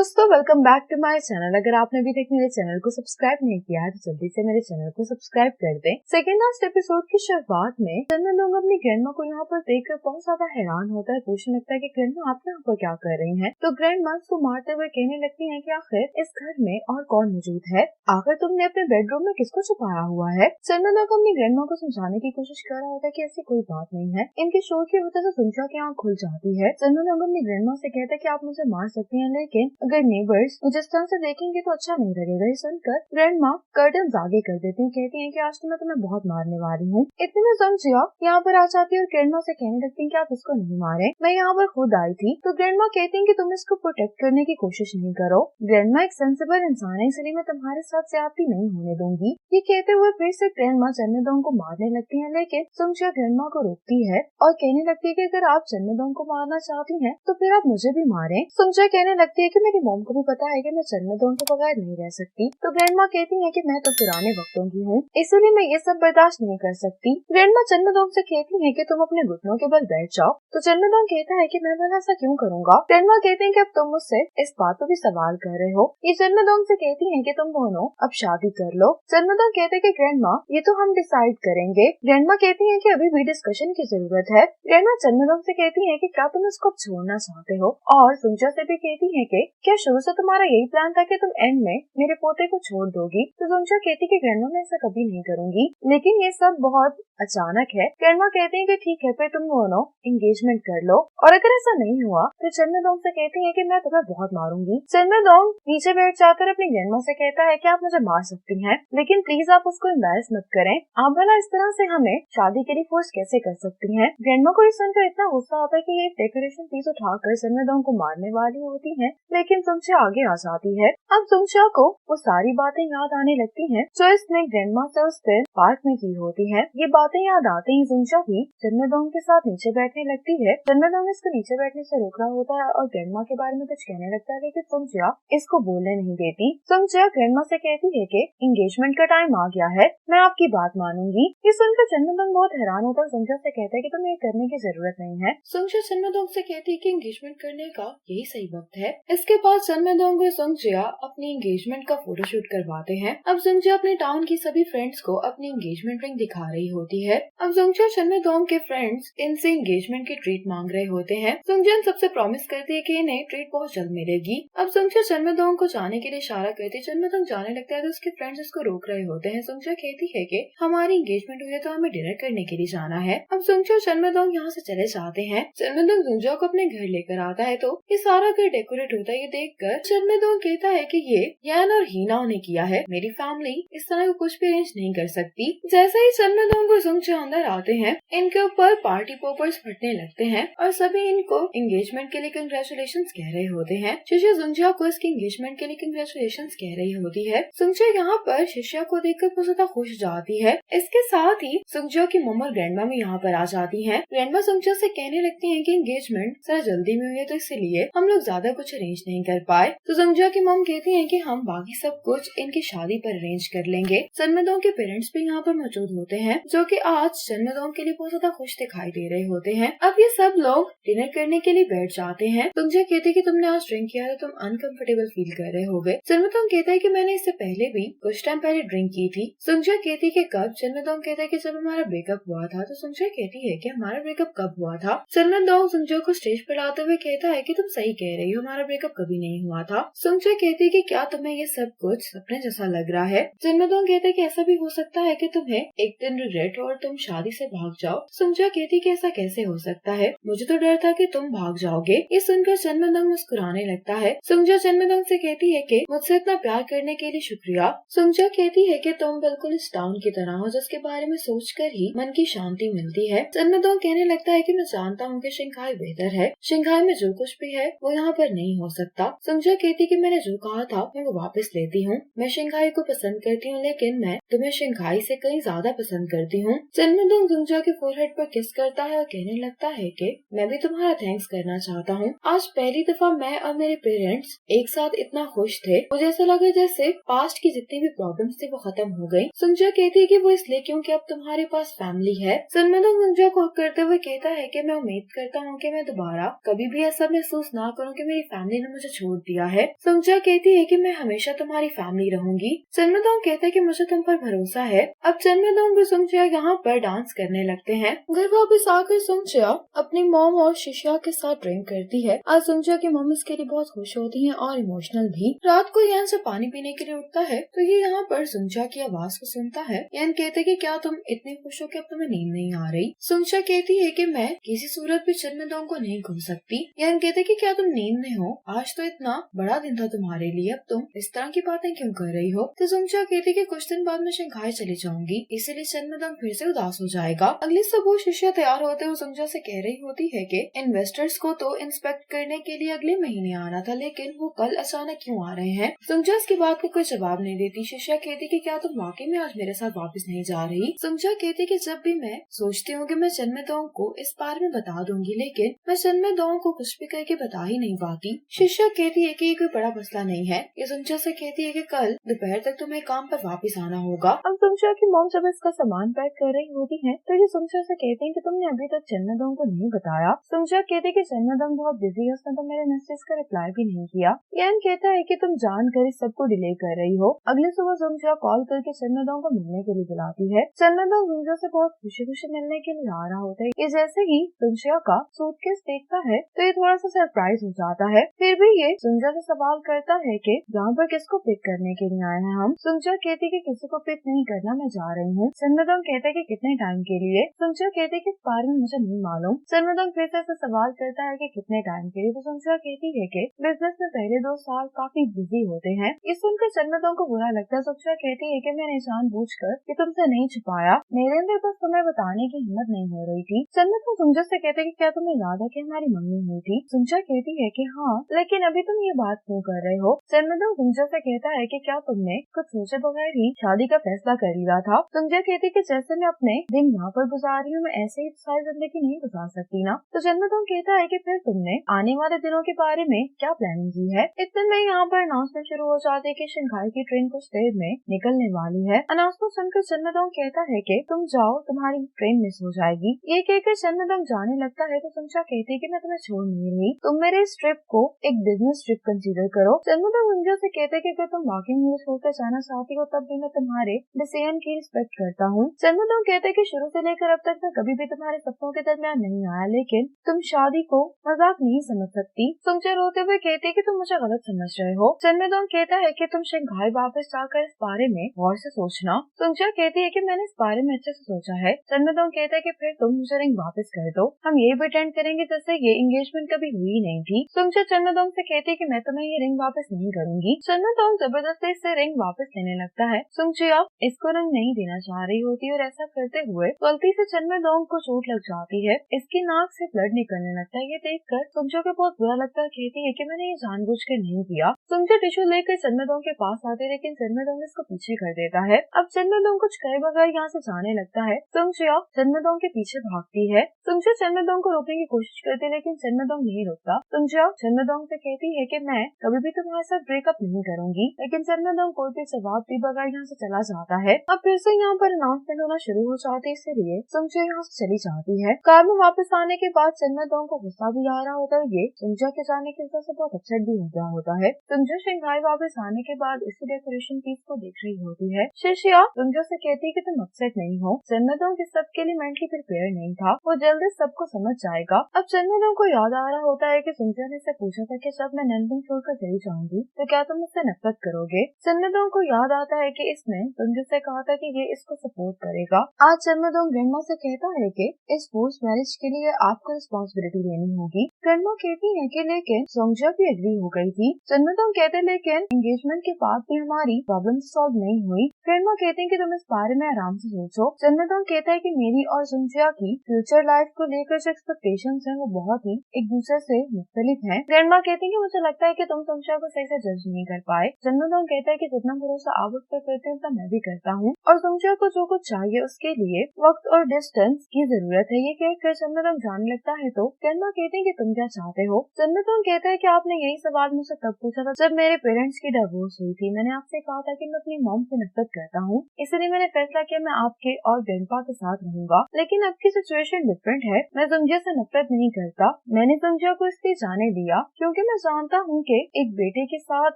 दोस्तों, welcome back to my channel. अगर आपने अभी तक मेरे चैनल को सब्सक्राइब नहीं किया है तो जल्दी से मेरे चैनल को सब्सक्राइब कर दें। सेकेंड लास्ट एपिसोड की शुरुआत में चंदन अपनी ग्रैंडमा को यहाँ पर देखकर बहुत ज्यादा हैरान होता है। पूछने लगता है कि ग्रैंडमा आप यहाँ पर क्या कर रही हैं? तो ग्रैंडमा उसको मारते हुए कहने लगती है कि आखिर इस घर में और कौन मौजूद है? आखिर तुमने अपने बेडरूम में किसको छुपाया हुआ है? चंदन अपनी ग्रैंडमा को समझाने की कोशिश कर रहा होता है कि ऐसी कोई बात नहीं है। इनके शोर की वजह से सुनचा की आँख खुल जाती है। चंदन अपनी ग्रैंडमा से कहता है कि आप मुझे मार सकती हैं, लेकिन अगर नेबर्स मुझे इस तरह से देखेंगे तो अच्छा नहीं लगेगा। ये सुनकर ग्रैंडमा कर्टन्स आगे कर देती हैं, कहती हैं कि आज तो मैं तुम्हें बहुत मारने वाली हूँ। इतने में समझिया यहाँ पर आ जाती है और ग्रैंडमा से कहने लगती हैं कि आप इसको नहीं मारे, मैं यहाँ पर खुद आई थी। तो ग्रैंडमा कहती हैं कि तुम इसको प्रोटेक्ट करने की कोशिश नहीं करो। ग्रैंडमा एक सेंसिबल इंसान है, इसलिए मैं तुम्हारे साथ ज्यादती नहीं होने दूंगी। ये कहते हुए फिर से ग्रैंडमा चन्नदोंग को मारने लगती है, लेकिन समझिया ग्रैंडमा को रोकती है और कहने लगती है कि अगर आप चन्नदोंग को मारना चाहती हैं तो फिर आप मुझे भी मारें। समझिया कहने लगती है कि मेरी मॉम को भी पता है कि मैं चन्नदोंग के बगैर नहीं रह सकती। तो ग्रैंडमा कहती है कि मैं तो पुराने वक्तों की हूँ, इसलिए मैं ये सब बर्दाश्त नहीं कर सकती। ग्रैंडमा चन्नदोंग से कहती है कि तुम अपने घुटनों के बल बैठ जाओ। तो चन्नदोंग कहता है कि मैं भला ऐसा क्यों करूँगा? ग्रैंडमा कहते हैं कि अब तुम मुझसे इस बात पर भी सवाल कर रहे हो। ये चन्नदोंग से कहती है कि तुम दोनों अब शादी कर लो। चन्नदोंग कहते हैं कि ग्रैंडमा ये तो हम डिसाइड करेंगे। ग्रैंडमा कहती है कि अभी भी डिस्कशन की जरूरत है। ग्रैंडमा चन्नदोंग से कहती है कि क्या तुम इसको छोड़ना चाहते हो, और सुंचा से भी कहती है कि क्या शुरू से तुम्हारा यही प्लान था कि तुम एंड में मेरे पोते को छोड़ दोगी? तो सुंचा कहती कि ग्रैंडमा मैं ऐसा कभी नहीं करूंगी, लेकिन ये सब बहुत अचानक है। ग्रैंडमा कहती है कि ठीक है, फिर तुम दोनों एंगेजमेंट कर लो, और अगर ऐसा नहीं हुआ तो चन्नदोंग से कहती है कि मैं तुम्हें बहुत मारूंगी। चन्नदोंग नीचे बैठ जाकर अपनी ग्रैंडमा से कहता है कि आप मुझे मार सकती हैं, लेकिन प्लीज आप उसको एम्बैरेस मत करें। आप भला इस तरह से हमें शादी के लिए फोर्स कैसे कर सकती हैं? ग्रैंडमा को ये सुनकर इतना गुस्सा आता है कि ये डेकोरेशन पीस उठाकर चन्नदोंग को मारने वाली होती है, लेकिन सुंचा आगे आ जाती है। अब सुंचा को वो सारी बातें याद आने लगती हैं जो इसने ग्रैंडमा से उस दिन पार्क में की होती हैं। ये बातें याद आते ही सुंचा भी चन्नदोंग के साथ नीचे बैठने लगती है। चन्नदोंग इसको नीचे बैठने से रोक रहा होता है और ग्रैंडमा के बारे में कुछ कहने लगता है, लेकिन सुंचा इसको बोलने नहीं देती। सुंचा ग्रैंडमा से कहती है कि एंगेजमेंट का टाइम आ गया है, मैं आपकी बात मानूंगी। ये सुनकर चन्नदोंग बहुत हैरान होता है। सुंचा से कहता है कि तुम्हें ये करने की जरूरत नहीं है। सुंचा चन्नदोंग से कहती है कि एंगेजमेंट करने का यही सही वक्त है। इसके बाद चन्नदोंग और सुंचा अपनी एंगेजमेंट का फोटोशूट करवाते हैं। अब सुंचा अपने टाउन की सभी फ्रेंड्स को अपनी एंगेजमेंट रिंग दिखा रही होती है। अब सुंचा चन्नदोंग के फ्रेंड्स इनसे एंगेजमेंट की ट्रीट मांग रहे होते हैं। सुंचा सबसे प्रॉमिस करती है कि इन्हें ट्रीट बहुत जल्द मिलेगी। अब सुंचा चन्नदोंग को जाने के लिए इशारा करती है। चन्नदोंग जाने लगता है तो उसके फ्रेंड्स उसको रोक रहे होते हैं। सुंचा कहती है कि हमारी एंगेजमेंट हुई है तो हमें डिनर करने के लिए जाना है। अब सुंचा और चन्नदोंग यहाँ से चले जाते हैं। चन्नदोंग सुंचा को अपने घर लेकर आता है तो ये सारा घर डेकोरेट होता है। ये देखकर चन्नदोंग कहता है कि ये यान और हीना ने किया है, मेरी फैमिली इस तरह को कुछ भी अरेंज नहीं कर सकती। जैसे ही चन्नदोंग और सुंचा अंदर आते हैं, इनके ऊपर पार्टी पॉपर्स फटने लगते हैं और सभी इनको एंगेजमेंट के लिए कंग्रेचुलेशंस कह रहे होते हैं। शिष्या सुंचा को इसकी एंगेजमेंट के लिए कंग्रेचुलेशंस कह रही होती है। सुंचा यहाँ पर शिष्या को देखकर बहुत ज्यादा खुश जाती है। इसके साथ ही सुंचा की मम्मा और ग्रैंडमा भी यहाँ पर आ जाती हैं। ग्रैंडमा सुंचा से कहने लगती हैं कि एंगेजमेंट जरा जल्दी में हुई है तो इसलिए हम लोग ज्यादा कुछ अरेंज नहीं कर पाए। तो सुंचा की मम कहती हैं कि हम बाकी सब कुछ इनकी शादी पर अरेंज कर लेंगे। चन्नदोंग के पेरेंट्स भी यहाँ पर मौजूद होते हैं, जो कि आज चन्नदोंग के लिए बहुत ज्यादा खुश दिखाई दे रहे होते हैं। अब ये सब लोग डिनर करने के लिए बैठ जाते हैं। सुंचा कहती है कि तुमने आज ड्रिंक किया तो तुम अनकंफर्टेबल फील कर रहे होगे। चन्नदोंग कहता है कि मैंने इससे पहले भी कुछ टाइम पहले ड्रिंक की थी। सुंचा कहती है कि कब? चन्नदोंग कहता है कि जब हमारा ब्रेकअप हुआ था। तो सुंचा कहती है कि हमारा ब्रेकअप कब हुआ था? चन्नदोंग सुंचा को स्टेज पर लाते हुए कहता है कि तुम सही कह रही हो, हमारा ब्रेकअप कभी नहीं हुआ था। सुंचा कहती है कि क्या तुम्हें ये सब कुछ सपने जैसा लग रहा है? चन्नदोंग कहते हैं कि ऐसा भी हो सकता है कि तुम्हें एक दिन रिग्रेट और तुम शादी से भाग जाओ। सुंचा कहती है कि ऐसा कैसे हो सकता है, मुझे तो डर था कि तुम भाग जाओगे। ये सुनकर चन्नदोंग मुस्कुराने लगता है। सुंचा चन्नदोंग से कहती है कि मुझसे इतना प्यार करने के लिए शुक्रिया। सुंचा कहती है कि तुम बिल्कुल इस टाउन की तरह हो जिसके बारे में सोचकर ही मन की शांति मिलती है। चन्नदोंग कहने लगता है कि मैं जानता हूँ कि शंघाई बेहतर है, शंघाई में जो कुछ भी है वो यहाँ पर नहीं हो सकता। सुंचा कहती कि मैंने जो कहा था मैं वो वापस लेती हूँ। मैं शंघाई को पसंद करती हूँ, लेकिन मैं तुम्हें शंघाई से कहीं ज्यादा पसंद करती हूँ। चन्नदोंग सुंचा के फोरहेड पर किस करता है और कहने लगता है कि मैं भी तुम्हारा थैंक्स करना चाहता हूँ। आज पहली दफा मैं और मेरे पेरेंट्स एक साथ इतना खुश थे, मुझे ऐसा लगा जैसे पास्ट की जितनी भी प्रॉब्लम्स थी वो खत्म हो गई। सुंचा कहती है कि वो इसलिए क्योंकि अब तुम्हारे पास फैमिली है। चन्नदोंग सुंचा को हक करते हुए कहता है कि मैं उम्मीद करता हूँ कि मैं दोबारा कभी भी ऐसा महसूस ना करूँ कि मेरी फैमिली ने मुझे मुझे छोड़ दिया है। सुंगजिया कहती है कि मैं हमेशा तुम्हारी फैमिली रहूंगी। जन्मदोंग कहता है कि मुझे तुम पर भरोसा है। अब जन्मदोंग और सुंगजिया यहाँ पर डांस करने लगते हैं। घर वापस आकर सुंगजिया अपनी मॉम और शिशिया के साथ ड्रिंक करती है। आज सुंगजिया की मॉम इसके लिए बहुत खुश होती है और इमोशनल भी। रात को यान से पानी पीने के लिए उठता है तो ये यहाँ पर सुंगजिया की आवाज को सुनता है। यान कहते कि क्या तुम इतने खुश हो कि अब तुम्हें नींद नहीं आ रही। सुंगजिया कहती है कि मैं किसी सूरत भी जन्मदोंग को नहीं खो सकती। यान कहते कि क्या तुम नींद में हो? आज तो इतना बड़ा दिन था तुम्हारे लिए, अब तुम इस तरह की बातें क्यों कर रही हो? तो सुंगजिया कहती कि कुछ दिन बाद मैं शंघाई चली जाऊंगी, इसीलिए जन्मदोंग फिर से उदास हो जाएगा। अगली सुबह शिष्या तैयार होते हुए सुंगजिया से कह रही होती है कि इन्वेस्टर्स को तो इंस्पेक्ट करने के लिए अगले महीने आना था, लेकिन वो कल अचानक क्यों आ रहे हैं? सुंगजिया इसकी बात को कोई जवाब नहीं देती। शिष्या कहती कि क्या तुम वाकई में आज मेरे साथ वापस नहीं जा रही? सुंगजिया कहती कि जब भी मैं सोचती हूँ कि मैं जन्मदोंग को इस बारे में बता दूंगी, लेकिन मैं जन्मदोंग को कुछ भी करके बता ही नहीं पाती। शिष्या कहती है कि ये कोई बड़ा मसला नहीं है। ये सुंगजिया से कहती है कि कल दोपहर तक तुम्हें काम पर वापस आना होगा। अब सुंगजिया की मॉम जब इसका सामान पैक कर रही होती है तो ये सुंगजिया से कहते हैं कि तुमने अभी तक जन्मदोंग को नहीं बताया। सुंगजिया कहती है कि जन्मदोंग बहुत बिजी है, उसने तो मेरे मैसेज का रिप्लाई भी नहीं किया। यान कहता है कि तुम जानकर इस सबको डिले कर रही हो। अगली सुबह सुंगजिया कॉल करके जन्मदोंग को मिलने के लिए बुलाती है। जन्मदोंग सुंगजिया से बहुत खुशी खुशी मिलने के लिए आ रहा होता है। ये जैसे ही सुंगजिया का सूटकेस देखता है तो ये थोड़ा सा सरप्राइज हो जाता है। फिर भी ये सुंगजिया से सवाल करता है कि यहाँ पर किसको पिक करने के लिए आए हैं हम। सुंगजिया कहती कि किसी को पिक नहीं करना, मैं जा रही हूँ। जन्मदोंग कहते कि कितने टाइम के लिए? सुंगजिया कहती कि इस बारे में मुझे नहीं मालूम। जन्मदोंग फिर से सवाल करता है कि कितने टाइम के लिए? तो सुंगजिया कहती है कि बिजनेस में पहले 2 साल काफी बिजी होते हैं। ये सुनकर जन्मदोंग को बुरा लगता है। सुंगजिया कहती है कि मैंने जानबूझकर कि तुमसे नहीं छुपाया, मेरे अंदर बस तुम्हें बताने की हिम्मत नहीं हो रही थी। जन्मदोंग सुंगजिया से कहते कि क्या तुम्हें याद है कि हमारी मम्मी हुई थी? सुंगजिया कहती है कि हाँ, लेकिन अभी तुम ये बात क्यों कर रहे हो? जन्मदोंग सुंगजिया से कहता है कि क्या तुमने कुछ सोचे बगैर ही शादी का फैसला कर लिया था? सुंगजिया कहती कि जैसे मैं अपने दिन यहाँ पर गुजार रही हूँ, मैं ऐसे ही सारी जिंदगी नहीं गुजार सकती ना। तो जन्मदोंग कहता है कि फिर तुमने आने वाले दिनों के बारे में क्या प्लानिंग की है? इतने में यहाँ पर अनाउंसमेंट शुरू हो जाती है कि शंघाई की ट्रेन कुछ देर में निकलने वाली है। अनाउंसमेंट सुनकर जन्मदोंग कहता है कि तुम जाओ, तुम्हारी ट्रेन मिस हो जाएगी। ये कहकर जन्मदोंग जाने लगता है तो सुंगजिया कहती है कि मैं तुम्हें छोड़ नहीं रही, तुम मेरे इस ट्रिप को एक बिजनेस ट्रिप कंसीडर करो। जन्मदोंग सुंगजिया से कहते कि अगर तुम वाकई मुझे छोड़कर जाना चाहती हो तब भी मैं तुम्हारे डिसीजन की रिस्पेक्ट करता हूँ। जन्मदोंग कहते कि शुरू से लेकर अब तक मैं कभी भी तुम्हारे सपनों के दरमियान नहीं आया, लेकिन तुम शादी को मजाक नहीं समझ सकती। सुंगजिया रोते हुए कहती है कि तुम मुझे गलत समझ रहे हो। जन्मदोंग कहता है कि तुम शंघाई वापस जाकर इस बारे में गौर से सोचना। सुंगजिया कहती है कि मैंने इस बारे में अच्छे से सोचा है। जन्मदोंग कहता है कि फिर तुम मुझे रिंग वापस कर दो, हम ये प्रिटेंड करेंगे जैसे ये एंगेजमेंट कभी हुई नहीं थी। सुंगजिया जन्मदोंग से कहती है कि मैं तुम्हें ये रिंग वापस नहीं करूंगी। जन्मदोंग जबरदस्ती से रिंग वापस लेने लगता है। सुंगजिया इसको रिंग नहीं देना चाह रही होती और ऐसा करते हुए गलती से जन्मदोंग को चोट लग जाती है। इसकी नाक से ब्लड निकलने लगता है। ये देखकर सुंगजिया को बहुत बुरा लगता है। कहती है कि मैंने ये जानबूझकर नहीं किया। सुंगजिया टिश्यू लेकर जन्मदोंग के पास आती है, लेकिन जन्मदोंग इसको पीछे कर देता है। अब जन्मदोंग कुछ कहे बगैर यहाँ से जाने लगता है। सुंगजिया जन्मदोंग के पीछे भागती है। सुंगजिया जन्मदोंग को रोकने की कोशिश करती है, लेकिन जन्मदोंग नहीं रुकता। सुंगजिया जन्मदोंग से कहती है कि मैं कभी भी तुम्हारे साथ ब्रेकअप नहीं करूंगी, लेकिन जन्मदोंग कोई भी जवाब दी बगैर यहाँ से चला जाता है। अब फिर से यहाँ पर अनाउंसमेंट होना शुरू हो जाती है, इसलिए सुंगजिया यहाँ से चली जाती है। कार में वापस आने के बाद जन्मदोंग को गुस्सा भी आ रहा होता है। ये सुंगजिया के जाने की वजह से बहुत अपसेट भी हो गया होता है। सुंगजिया शंघाई वापस आने के बाद इसी डेकोरेशन पीस को देख रही होती है। शिशिया सुंगजिया से कहती है कि तुम अपसेट नहीं हो, जन्मदोंग इस सब के लिए मेंटली प्रिपेयर नहीं था, वो जल्दी सबको समझ जाएगा। अब जन्मदोंग को याद आ रहा होता है कि सुंगजिया ने इससे पूछा था कि जब मैं नंदन छोड़कर चली जाऊंगी तो क्या तुम मुझसे नफरत करोगे। जन्मदोंग को याद आता है कि इसने सुंगजिया से कहा था कि ये इसको सपोर्ट करेगा। आज जन्मदोंग ग्रैंडमा से कहता है कि इस फोर्स मैरिज के लिए आपको रिस्पॉन्सिबिलिटी लेनी होगी। ग्रैंडमा कहती है कि लेकिन सुंगजिया भी एग्री हो गई थी। जन्मदोंग कहते लेकिन एंगेजमेंट के बाद भी हमारी प्रॉब्लम सॉल्व नहीं हुई। ग्रैंडमा कहते हैं कि तुम इस बारे में आराम से सोचो। जन्मदोंग कहता है कि मेरी और सुंगजिया की फ्यूचर लाइफ को लेकर जो एक्सपेक्टेशंस हैं वो बहुत ही एक दूसरे से मुख्तलिफ हैं। ग्रैंडमा कहती है कि मुझे लगता है कि तुम सुंगजिया को सही से जज नहीं कर पाए। जन्मदोंग कहता है कि जितना भरोसा आप उस पर करते हैं उतना मैं भी करता हूँ, और सुंगजिया को जो कुछ चाहिए उसके लिए वक्त और डिस्टेंस की जरूरत है। ये कहकर जन्मदोंग जाने लगता है तो ग्रैंडमा कहती है कि तुम क्या चाहते हो। जन्मदोंग कहता है कि आपने यही सवाल मुझसे तब पूछा था जब मेरे पेरेंट्स की डिवोर्स हुई थी। मैंने आपसे कहा था कि मैं अपनी मॉम से नफरत करता हूँ, इसलिए मैंने फैसला किया मैं आपके और ग्रैंडपा के साथ रहूंगा। लेकिन अब की सिचुएशन डिफरेंट है, मैं सुंगजिया से नफरत नहीं करता। मैंने सुंगजिया को इसलिए जाने दिया क्योंकि मैं मैं जानता हूँ कि एक बेटे के साथ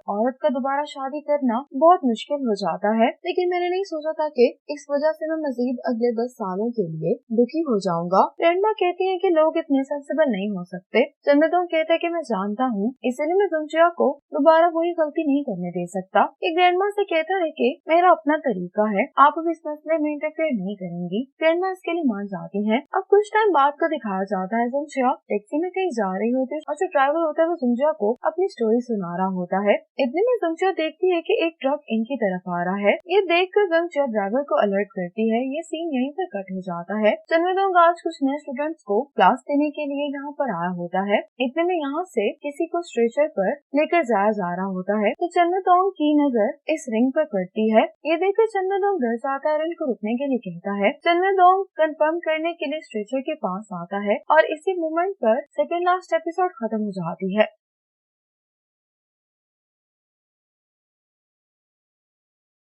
औरत का दोबारा शादी करना बहुत मुश्किल हो जाता है, लेकिन मैंने नहीं सोचा था कि इस वजह से मैं मजीद अगले 10 सालों के लिए दुखी हो जाऊंगा। रेंडमा कहती है कि लोग इतने सेंसिबल नहीं हो सकते। चंद्रदोंग कहता है कि मैं जानता हूँ, इसलिए मैं जुंगजिया को दोबारा वही गलती नहीं करने दे सकता। एक ग्रैंडमा से कहता है कि मेरा अपना तरीका है, आप अब इस मसले में इंटरफेयर नहीं करेंगी। ग्रैंडमा इसके लिए मान जाती है। अब कुछ टाइम बाद को दिखाया जाता है जुंगजिया टैक्सी में कहीं जा रही होती है और जो ड्राइवर होता है वो जुंगजिया को अपनी स्टोरी सुना रहा होता है। इतने में जुंगजिया देखती है कि एक ट्रक इनकी तरफ आ रहा है। ये देखकर जुंगजिया ड्राइवर को अलर्ट करती है। ये सीन यहीं पर कट हो जाता है। चंद्रदोंग आज कुछ नए स्टूडेंट्स को क्लास देने के लिए यहाँ पर आया होता है। इतने में यहाँ से किसी को स्ट्रेचर पर लेकर जाया जा रहा होता है तो चंद्रदोंग की नजर इस रिंग पर पड़ती है। ये देखकर चंद्रदोंग डर जाता है, इनको रुकने के लिए कहता है। चंद्रदोंग कंफर्म करने के लिए स्ट्रेचर के पास आता है और इसी मोमेंट पर सेकंड लास्ट एपिसोड खत्म हो जाती है।